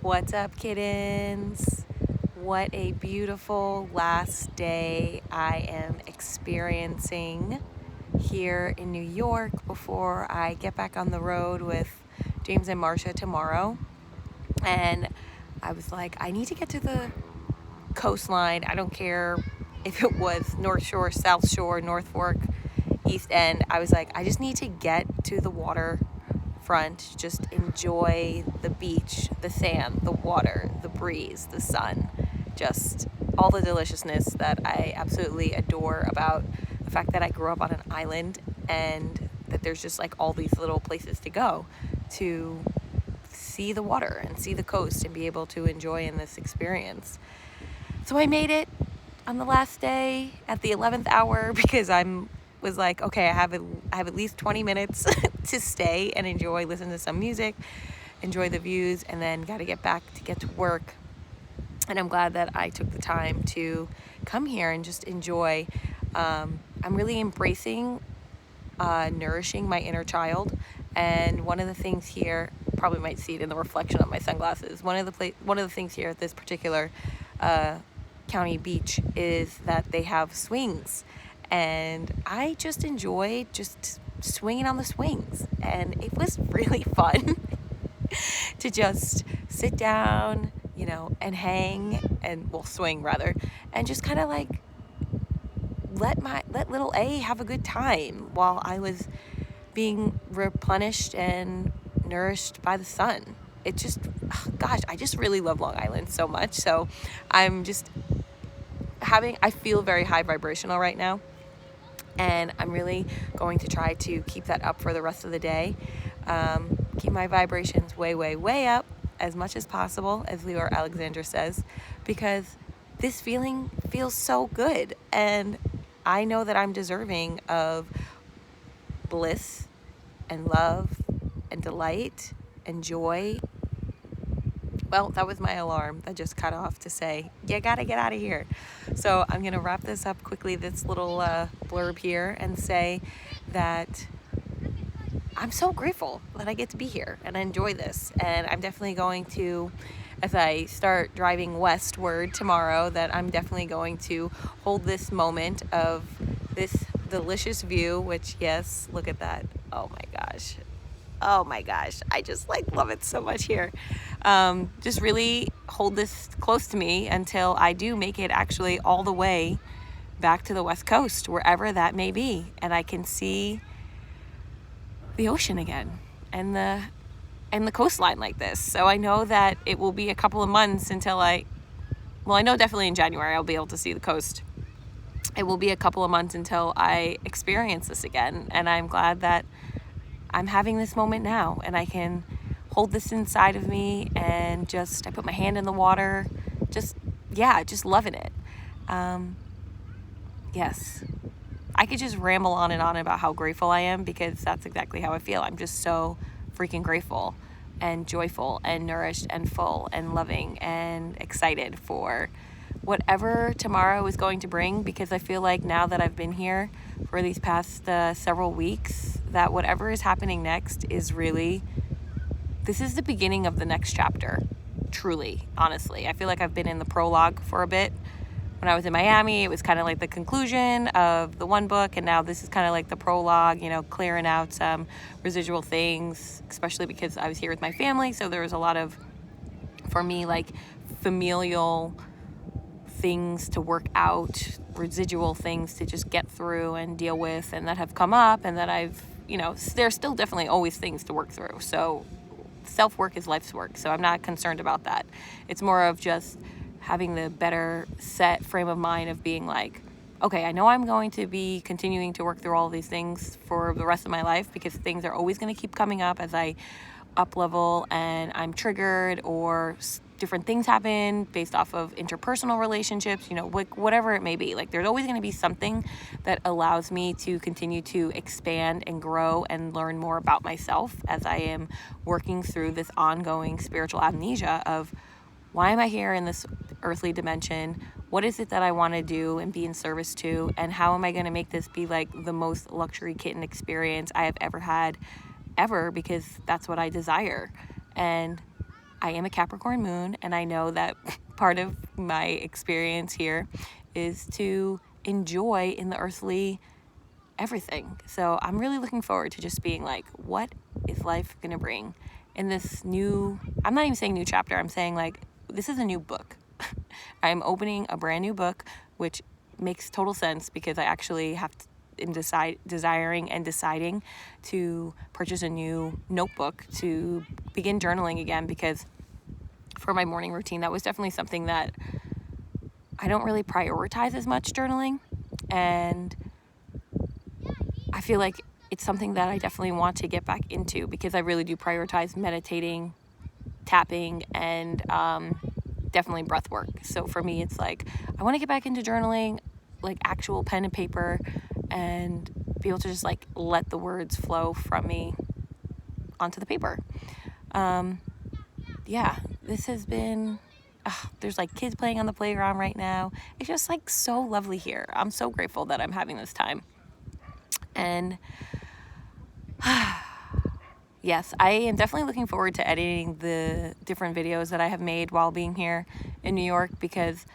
What's up, kittens? What a beautiful last day I am experiencing here in New York before I get back on the road with James and Marcia tomorrow. And I was like, I need to get to the coastline. I don't care if it was North Shore, South Shore, North Fork, East End. I was like, I just need to get to the water front, just enjoy the beach, the sand, the water, the breeze, the sun, just all the deliciousness that I absolutely adore about the fact that I grew up on an island and that there's just like all these little places to go to see the water and see the coast and be able to enjoy in this experience. So I made it on the last day at the 11th hour because was like, okay, I have at least 20 minutes to stay and enjoy, listen to some music, enjoy the views, and then got to get back to get to work. And I'm glad that I took the time to come here and just enjoy. I'm really embracing nourishing my inner child. And one of the things here, probably might see it in the reflection of my sunglasses, one of the things here at this particular county beach is that they have swings. And I just enjoyed just swinging on the swings. And it was really fun to just sit down, and hang and, swing rather, and just kind of like let little A have a good time while I was being replenished and nourished by the sun. It just, I just really love Long Island so much. So I'm just I feel very high vibrational right now. And I'm really going to try to keep that up for the rest of the day. Keep my vibrations way, way, way up as much as possible, as Leora Alexandra says, because this feeling feels so good. And I know that I'm deserving of bliss and love and delight and joy. Well, that was my alarm that just cut off to say, you gotta get out of here. So I'm gonna wrap this up quickly, this little blurb here, and say that I'm so grateful that I get to be here and I enjoy this. And I'm definitely going to, as I start driving westward tomorrow, that I'm definitely going to hold this moment of this delicious view, which, yes, look at that. Oh my gosh, I just love it so much here. Just really hold this close to me until I do make it actually all the way back to the West Coast, wherever that may be, and I can see the ocean again and the coastline like this. So I know that it will be a couple of months until I know definitely in January I'll be able to see the coast. It will be a couple of months until I experience this again, and I'm glad that I'm having this moment now and I can hold this inside of me and I put my hand in the water, just loving it. Yes, I could just ramble on and on about how grateful I am because that's exactly how I feel. I'm just so freaking grateful and joyful and nourished and full and loving and excited for whatever tomorrow is going to bring, because I feel like now that I've been here for these past several weeks, that whatever is happening next is really, this is the beginning of the next chapter. Truly, honestly. I feel like I've been in the prologue for a bit. When I was in Miami, it was kind of like the conclusion of the one book, and now this is kind of like the prologue, clearing out some residual things, especially because I was here with my family, so there was a lot of, for me, like familial things to work out, residual things to just get through and deal with, and that have come up, and that I've, there's still definitely always things to work through. So self-work is life's work, so I'm not concerned about that. It's more of just having the better set frame of mind of being like, okay, I know I'm going to be continuing to work through all of these things for the rest of my life, because things are always going to keep coming up as I up level and I'm triggered, or different things happen based off of interpersonal relationships, whatever it may be. Like, there's always going to be something that allows me to continue to expand and grow and learn more about myself as I am working through this ongoing spiritual amnesia of, why am I here in this earthly dimension? What is it that I want to do and be in service to? And how am I going to make this be like the most luxury kitten experience I have ever had, ever, because that's what I desire. And I am a Capricorn moon, and I know that part of my experience here is to enjoy in the earthly everything. So I'm really looking forward to just being like, what is life gonna bring in this new, I'm not even saying new chapter, I'm saying like, this is a new book. I'm opening a brand new book, which makes total sense because I actually have to, in desiring and deciding to purchase a new notebook to begin journaling again, because for my morning routine, that was definitely something that I don't really prioritize as much, journaling. And I feel like it's something that I definitely want to get back into because I really do prioritize meditating, tapping, and definitely breath work. So for me, it's like, I want to get back into journaling, like actual pen and paper, and be able to just like let the words flow from me onto the paper. Yeah, this has been, there's like kids playing on the playground right now. It's just like so lovely here. I'm so grateful that I'm having this time. And yes, I am definitely looking forward to editing the different videos that I have made while being here in New York, because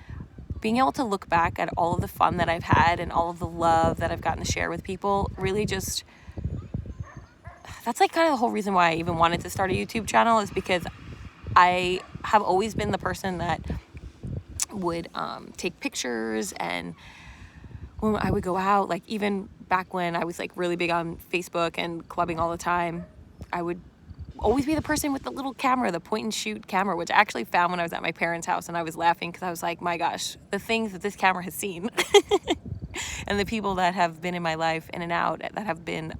being able to look back at all of the fun that I've had and all of the love that I've gotten to share with people really just, that's like kind of the whole reason why I even wanted to start a YouTube channel, is because I have always been the person that would take pictures, and when I would go out, like even back when I was like really big on Facebook and clubbing all the time, I would always be the person with the little camera, the point and shoot camera, which I actually found when I was at my parents' house, and I was laughing because I was like, my gosh, the things that this camera has seen and the people that have been in my life in and out that have been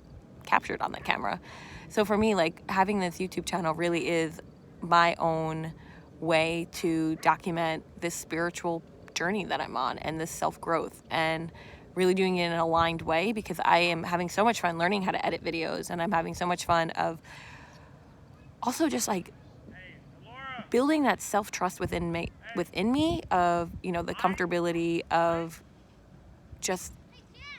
captured on that camera. So for me, like having this YouTube channel really is my own way to document this spiritual journey that I'm on and this self-growth, and really doing it in an aligned way, because I am having so much fun learning how to edit videos, and I'm having so much fun of also just like building that self-trust within me of, you know, the comfortability of just,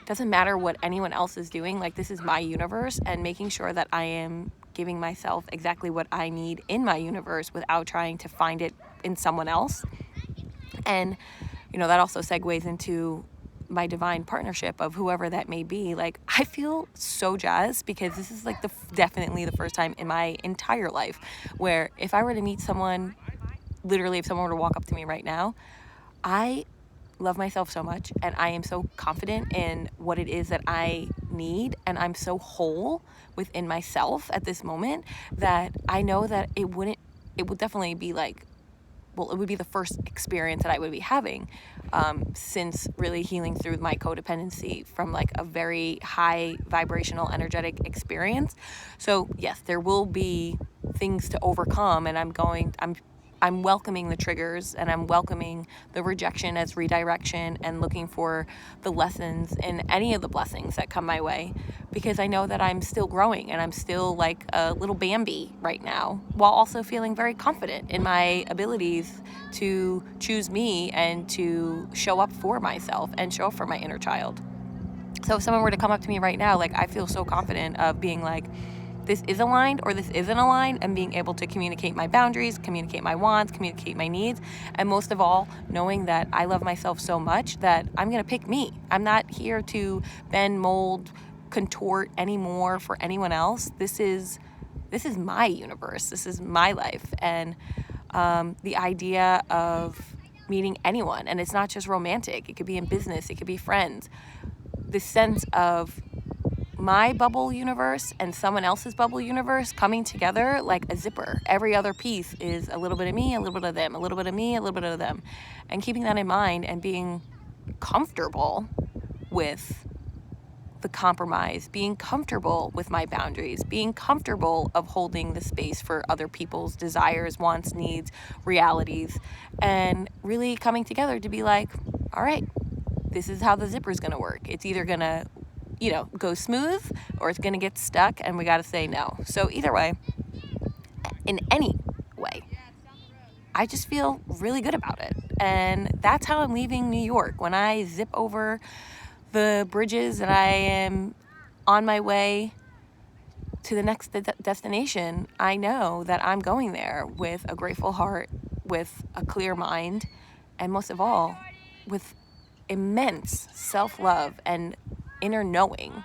doesn't matter what anyone else is doing, like this is my universe, and making sure that I am giving myself exactly what I need in my universe without trying to find it in someone else. And, you know, that also segues into my divine partnership of whoever that may be. Like, I feel so jazzed because this is like definitely the first time in my entire life where if I were to meet someone, literally if someone were to walk up to me right now, I love myself so much, and I am so confident in what it is that I need, and I'm so whole within myself at this moment that I know that it would definitely be like, well, it would be the first experience that I would be having since really healing through my codependency from like a very high vibrational energetic experience. So yes, there will be things to overcome, and I'm welcoming the triggers, and I'm welcoming the rejection as redirection, and looking for the lessons in any of the blessings that come my way, because I know that I'm still growing, and I'm still like a little Bambi right now, while also feeling very confident in my abilities to choose me and to show up for myself and show up for my inner child. So if someone were to come up to me right now, like I feel so confident of being like, this is aligned or this isn't aligned, and being able to communicate my boundaries, communicate my wants, communicate my needs, and most of all, knowing that I love myself so much that I'm gonna pick me. I'm not here to bend, mold, contort anymore for anyone else. This is my universe. This is my life, and the idea of meeting anyone, and it's not just romantic. It could be in business. It could be friends. The sense of my bubble universe and someone else's bubble universe coming together like a zipper. Every other piece is a little bit of me, a little bit of them, a little bit of me, a little bit of them. And keeping that in mind and being comfortable with the compromise, being comfortable with my boundaries, being comfortable of holding the space for other people's desires, wants, needs, realities, and really coming together to be like, all right, this is how the zipper is going to work. It's either going to, you know, go smooth, or it's going to get stuck, and we got to say no. So either way, in any way, I just feel really good about it. And that's how I'm leaving New York. When I zip over the bridges and I am on my way to the next destination, I know that I'm going there with a grateful heart, with a clear mind, and most of all, with immense self-love and inner knowing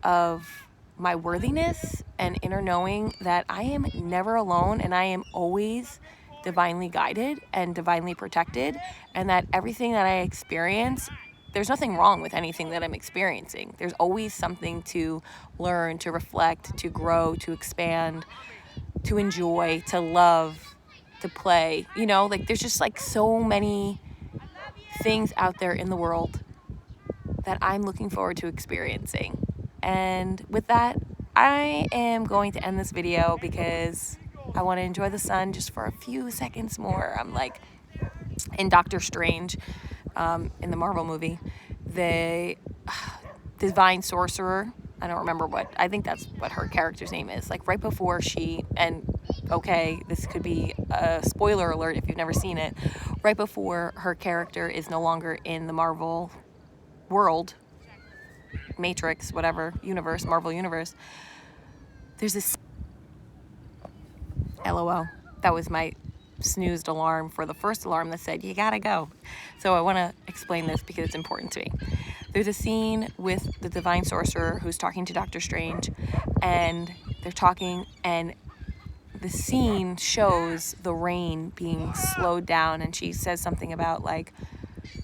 of my worthiness and inner knowing that I am never alone and I am always divinely guided and divinely protected, and that everything that I experience, there's nothing wrong with anything that I'm experiencing. There's always something to learn, to reflect, to grow, to expand, to enjoy, to love, to play. You know, like there's just like so many things out there in the world that I'm looking forward to experiencing. And with that, I am going to end this video because I want to enjoy the sun just for a few seconds more. I'm like in Doctor Strange, in the Marvel movie, the divine sorcerer, I don't remember I think that's what her character's name is. Like right before and okay, this could be a spoiler alert if you've never seen it, right before her character is no longer in the Marvel world, Matrix, whatever, universe, Marvel universe, there's this, LOL, that was my snoozed alarm for the first alarm that said, you gotta go. So I want to explain this because it's important to me. There's a scene with the divine sorcerer who's talking to Doctor Strange, and they're talking, and the scene shows the rain being slowed down, and she says something about like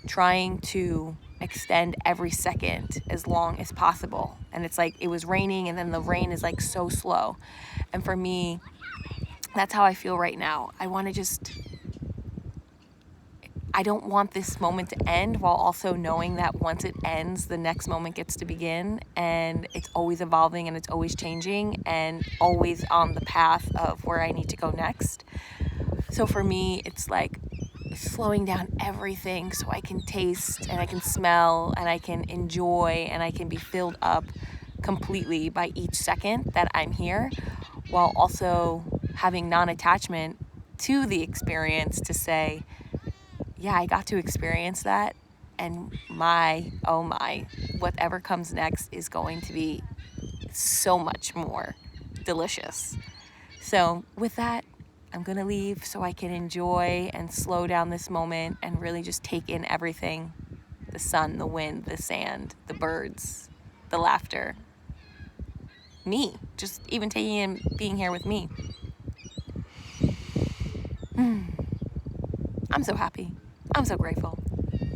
trying to extend every second as long as possible. And it's like it was raining and then the rain is like so slow. And for me, that's how I feel right now. I don't want this moment to end, while also knowing that once it ends, the next moment gets to begin, and it's always evolving and it's always changing and always on the path of where I need to go next. So for me, it's like slowing down everything so I can taste and I can smell and I can enjoy and I can be filled up completely by each second that I'm here, while also having non-attachment to the experience to say, yeah, I got to experience that, and oh my, whatever comes next is going to be so much more delicious. So with that, I'm gonna leave so I can enjoy and slow down this moment and really just take in everything: the sun, the wind, the sand, the birds, the laughter, me, just even taking in being here with me. I'm so happy. I'm so grateful.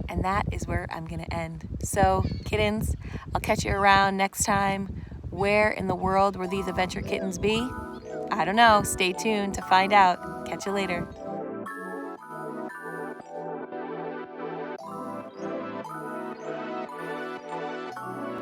And that is where I'm gonna end. So kittens, I'll catch you around next time. Where in the world will these adventure kittens be? I don't know. Stay tuned to find out. Catch you later.